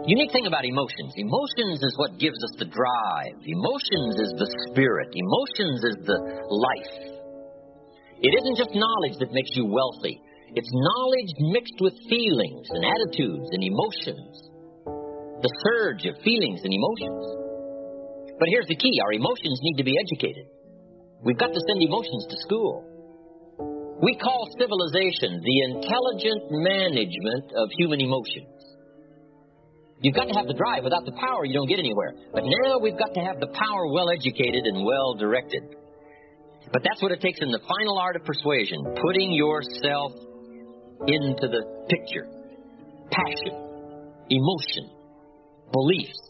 Unique thing about emotions. Emotions is what gives us the drive. Emotions is the spirit. Emotions is the life. It isn't just knowledge that makes you wealthy. It's knowledge mixed with feelings and attitudes and emotions. The surge of feelings and emotions. But here's the key. Our emotions need to be educated. We've got to send emotions to school. We call civilization the intelligent management of human emotions. You've got to have the drive. Without the power, you don't get anywhere. But now we've got to have the power well educated and well directed. But that's what it takes in the final art of persuasion, putting yourself into the picture. Passion, emotion, beliefs,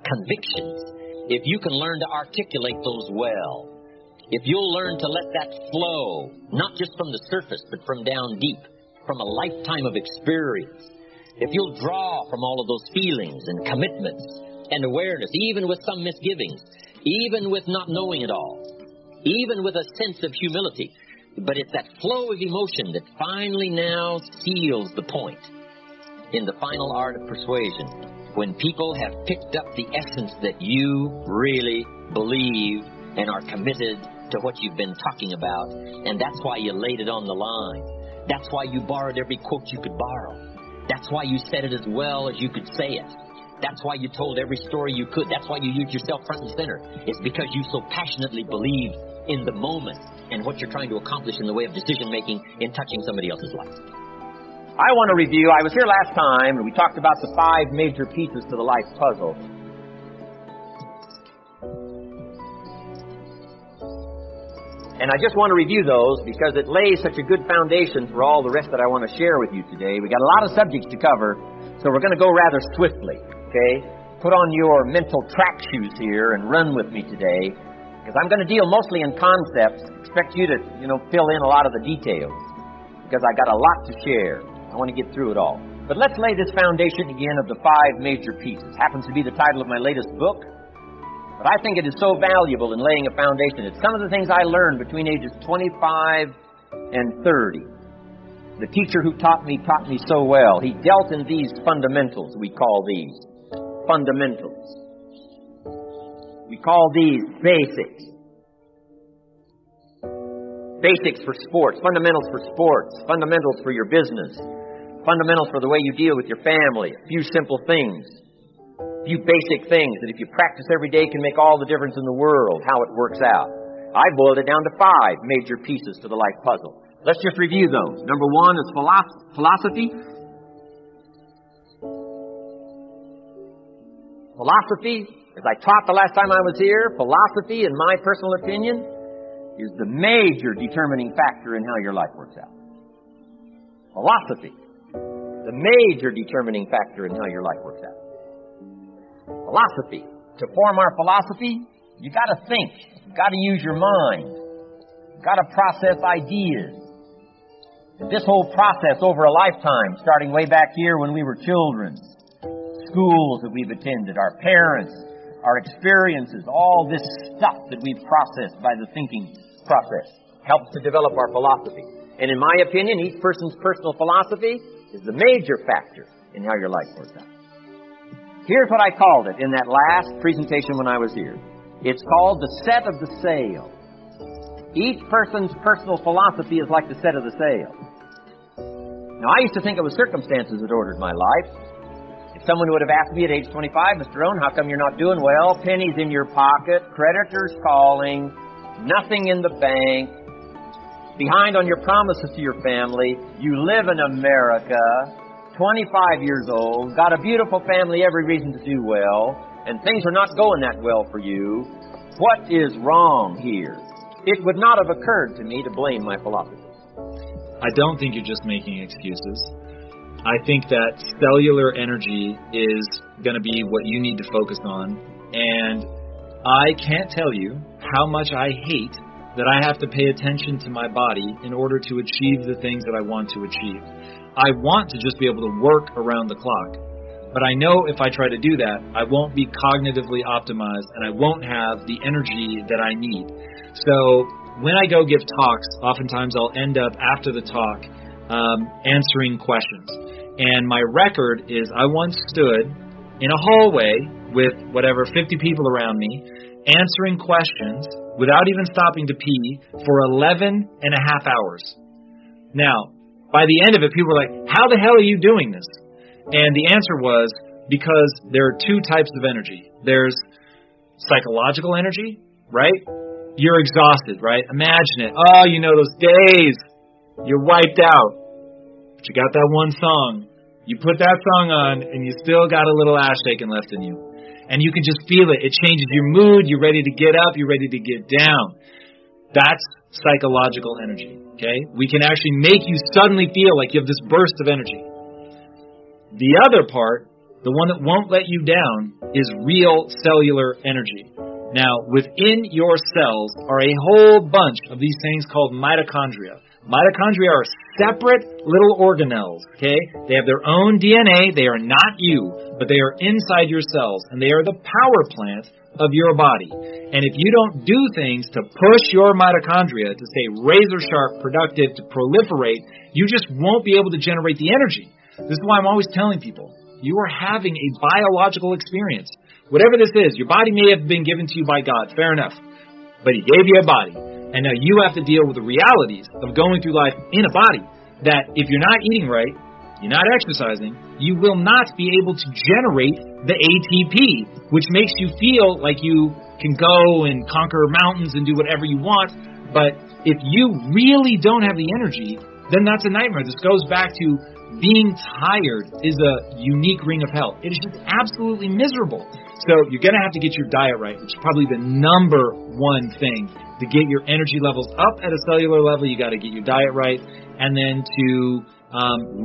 convictions. If you can learn to articulate those well, if you'll learn to let that flow, not just from the surface, but from down deep, from a lifetime of experience, if you'll draw from all of those feelings and commitments and awareness, even with some misgivings, even with not knowing it all, even with a sense of humility, but it's that flow of emotion that finally now seals the point in the final art of persuasion, when people have picked up the essence that you really believe and are committed to what you've been talking about, and that's why you laid it on the line. That's why you borrowed every quote you could borrow. That's why you said it as well as you could say it. That's why you told every story you could. That's why you used yourself front and center. It's because you so passionately believe in the moment and what you're trying to accomplish in the way of decision-making in touching somebody else's life. I want to review. I was here last time, and we talked about the 5 major pieces to the life puzzle. And I just want to review those because it lays such a good foundation for all the rest that I want to share with you today. We got a lot of subjects to cover, so we're going to go rather swiftly, okay? Put on your mental track shoes here and run with me today, because I'm going to deal mostly in concepts. Expect you to, fill in a lot of the details, because I got a lot to share. I want to get through it all. But let's lay this foundation again of the 5 major pieces. Happens to be the title of my latest book. But I think it is so valuable in laying a foundation. It's some of the things I learned between ages 25 and 30. The teacher who taught me so well. He dealt in these fundamentals, we call these. Fundamentals. We call these basics. Basics for sports, fundamentals for sports, fundamentals for your business, fundamentals for the way you deal with your family, a few simple things. Few basic things that if you practice every day can make all the difference in the world, how it works out. I boiled it down to 5 major pieces to the life puzzle. Let's just review those. Number 1 is philosophy. Philosophy, as I taught the last time I was here, philosophy, in my personal opinion, is the major determining factor in how your life works out. Philosophy, the major determining factor in how your life works out. Philosophy. To form our philosophy, you got to think. You got to use your mind. You got to process ideas. And this whole process over a lifetime, starting way back here when we were children, schools that we've attended, our parents, our experiences, all this stuff that we've processed by the thinking process helps to develop our philosophy. And in my opinion, each person's personal philosophy is the major factor in how your life works out. Here's what I called it in that last presentation when I was here. It's called the set of the sail. Each person's personal philosophy is like the set of the sail. Now, I used to think it was circumstances that ordered my life. If someone would have asked me at age 25, Mr. Rohn, how come you're not doing well? Pennies in your pocket, creditors calling, nothing in the bank, behind on your promises to your family, you live in America, 25 years old, got a beautiful family, every reason to do well, and things are not going that well for you. What is wrong here? It would not have occurred to me to blame my philosophy. I don't think you're just making excuses. I think that cellular energy is going to be what you need to focus on, and I can't tell you how much I hate that I have to pay attention to my body in order to achieve the things that I want to achieve. I want to just be able to work around the clock. But I know if I try to do that, I won't be cognitively optimized and I won't have the energy that I need. So when I go give talks, oftentimes I'll end up after the talk answering questions. And my record is I once stood in a hallway with whatever, 50 people around me, answering questions without even stopping to pee for 11 and a half hours. Now, by the end of it, people were like, how the hell are you doing this? And the answer was, because there are two types of energy. There's psychological energy, right? You're exhausted, right? Imagine it. Oh, you know those days. You're wiped out. But you got that one song. You put that song on, and you still got a little ass shaking left in you. And you can just feel it. It changes your mood. You're ready to get up. You're ready to get down. That's psychological energy, okay? We can actually make you suddenly feel like you have this burst of energy. The other part, the one that won't let you down, is real cellular energy. Now, within your cells are a whole bunch of these things called mitochondria. Mitochondria are separate little organelles, okay? They have their own DNA. They are not you, but they are inside your cells, and they are the power plant of your body. And if you don't do things to push your mitochondria to stay razor sharp, productive, to proliferate, you just won't be able to generate the energy. This is why I'm always telling people, you are having a biological experience. Whatever this is, your body may have been given to you by God, fair enough. But He gave you a body. And now you have to deal with the realities of going through life in a body. That if you're not eating right, you're not exercising, you will not be able to generate the ATP, which makes you feel like you can go and conquer mountains and do whatever you want. But if you really don't have the energy, then that's a nightmare. This goes back to being tired is a unique ring of hell. It is just absolutely miserable. So you're going to have to get your diet right, which is probably the number one thing. To get your energy levels up at a cellular level, you got to get your diet right. And then to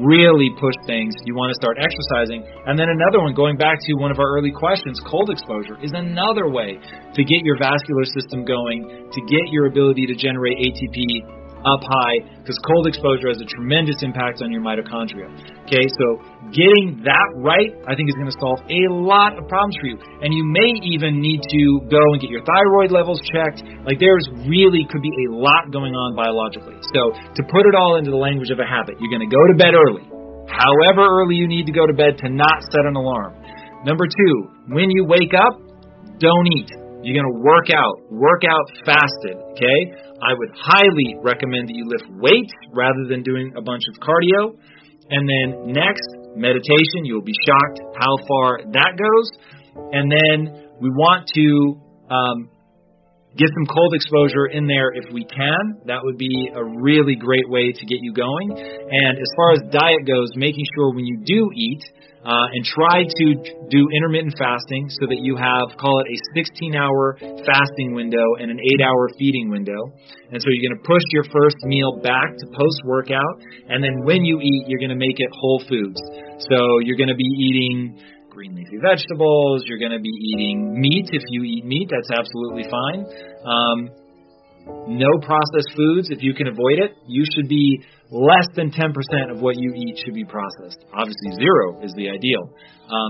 really push things, you want to start exercising. And then another one, going back to one of our early questions, cold exposure is another way to get your vascular system going, to get your ability to generate ATP up high, because cold exposure has a tremendous impact on your mitochondria. Okay, so getting that right, I think, is going to solve a lot of problems for you. And you may even need to go and get your thyroid levels checked. Like, there's really could be a lot going on biologically. So to put it all into the language of a habit, you're going to go to bed early. However early you need to go to bed to not set an alarm. Number two, when you wake up, don't eat. You're going to work out fasted, okay? I would highly recommend that you lift weights rather than doing a bunch of cardio. And then next, meditation. You'll be shocked how far that goes. And then we want to get some cold exposure in there if we can. That would be a really great way to get you going. And as far as diet goes, making sure when you do eat, and try to do intermittent fasting so that you have, call it a 16-hour fasting window and an 8-hour feeding window. And so you're going to push your first meal back to post-workout, and then when you eat, you're going to make it whole foods. So you're going to be eating green leafy vegetables, you're going to be eating meat. If you eat meat, that's absolutely fine. No processed foods, if you can avoid it. You should be less than 10% of what you eat should be processed. Obviously, 0 is the ideal.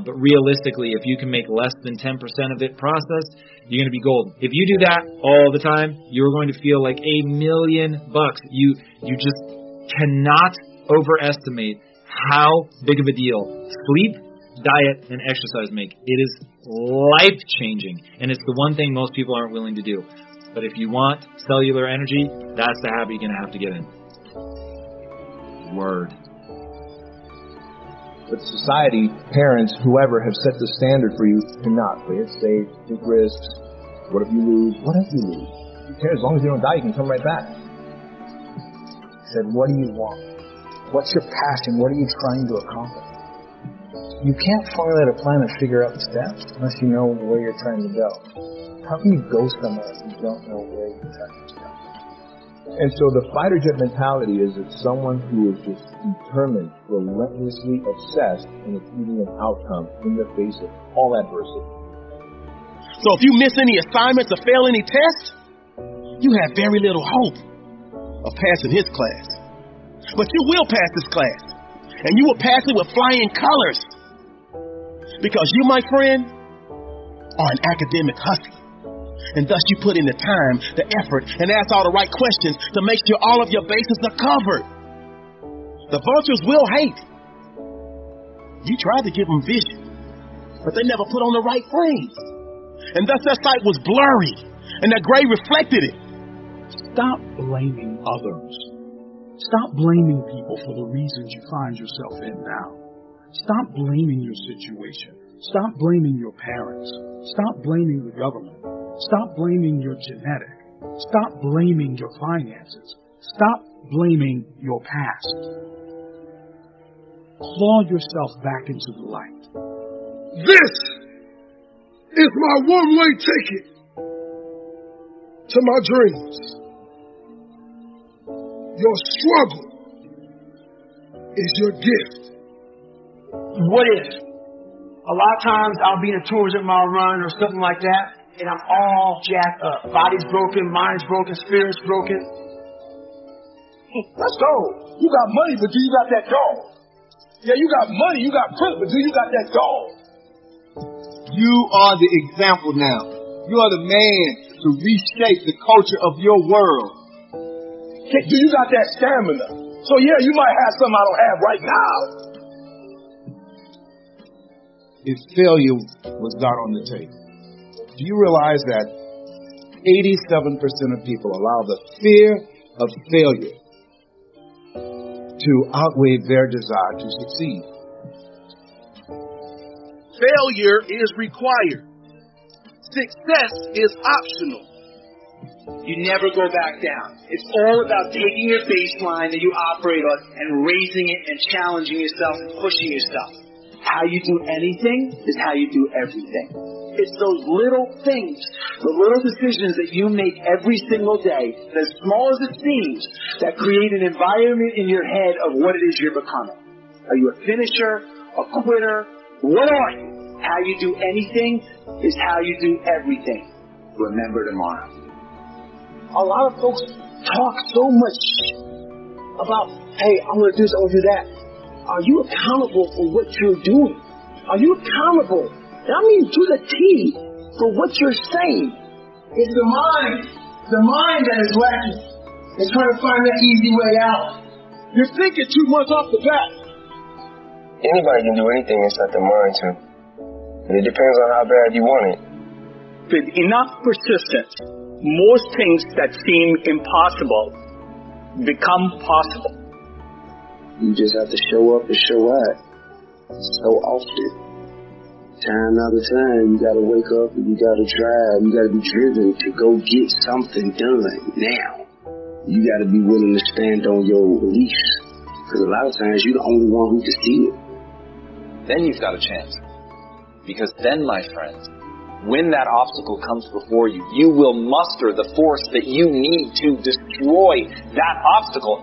But realistically, if you can make less than 10% of it processed, you're going to be golden. If you do that all the time, you're going to feel like $1,000,000. You just cannot overestimate how big of a deal sleep, diet, and exercise make. It is life-changing, and it's the one thing most people aren't willing to do. But if you want cellular energy, that's the habit you're going to have to get in. Word. But society, parents, whoever have set the standard for you to not play it safe, take risks. What if you lose? What if you lose? Who cares? As long as you don't die, you can come right back. He said, what do you want? What's your passion? What are you trying to accomplish? You can't formulate a plan and figure out the steps unless you know where you're trying to go. How can you go somewhere if you don't know where you're trying to go? And so the fighter jet mentality is that someone who is just determined, relentlessly obsessed in achieving an outcome in the face of all adversity. So if you miss any assignments or fail any tests, you have very little hope of passing his class. But you will pass this class, and you will pass it with flying colors. Because you, my friend, are an academic hustler. And thus you put in the time, the effort, and ask all the right questions to make sure all of your bases are covered. The vultures will hate. You tried to give them vision, but they never put on the right frames. And thus their sight was blurry, and their gray reflected it. Stop blaming others. Stop blaming people for the reasons you find yourself in now. Stop blaming your situation. Stop blaming your parents. Stop blaming the government. Stop blaming your genetic. Stop blaming your finances. Stop blaming your past. Claw yourself back into the light. This is my one-way ticket to my dreams. Your struggle is your gift. What if? A lot of times I'll be in a tourism mile run or something like that, and I'm all jacked up. Body's broken, mind's broken, spirit's broken. Let's go. You got money, but do you got that dog? Yeah, you got money, you got credit, but do you got that dog? You are the example now. You are the man to reshape the culture of your world. Do you got that stamina? So yeah, you might have something I don't have right now. If failure was not on the table, do you realize that 87% of people allow the fear of failure to outweigh their desire to succeed? Failure is required. Success is optional. You never go back down. It's all about taking your baseline that you operate on and raising it and challenging yourself and pushing yourself. How you do anything is how you do everything. It's those little things, the little decisions that you make every single day, as small as it seems, that create an environment in your head of what it is you're becoming. Are you a finisher, a quitter? What are you? How you do anything is how you do everything. Remember tomorrow. A lot of folks talk so much about, hey, I'm going to do this, I'm going to do that. Are you accountable for what you're doing? Are you accountable? And I mean to the T for what you're saying. It's the mind that is lacking. It's trying to find that easy way out. You're thinking too much off the bat. Anybody can do anything inside their mind too. And it depends on how bad you want it. With enough persistence, most things that seem impossible become possible. You just have to show up and show out so often. Time after time, you gotta wake up and you gotta drive. You gotta be driven to go get something done now. You gotta be willing to stand on your beliefs. Because a lot of times you're the only one who can see it. Then you've got a chance. Because then, my friends, when that obstacle comes before you, you will muster the force that you need to destroy that obstacle.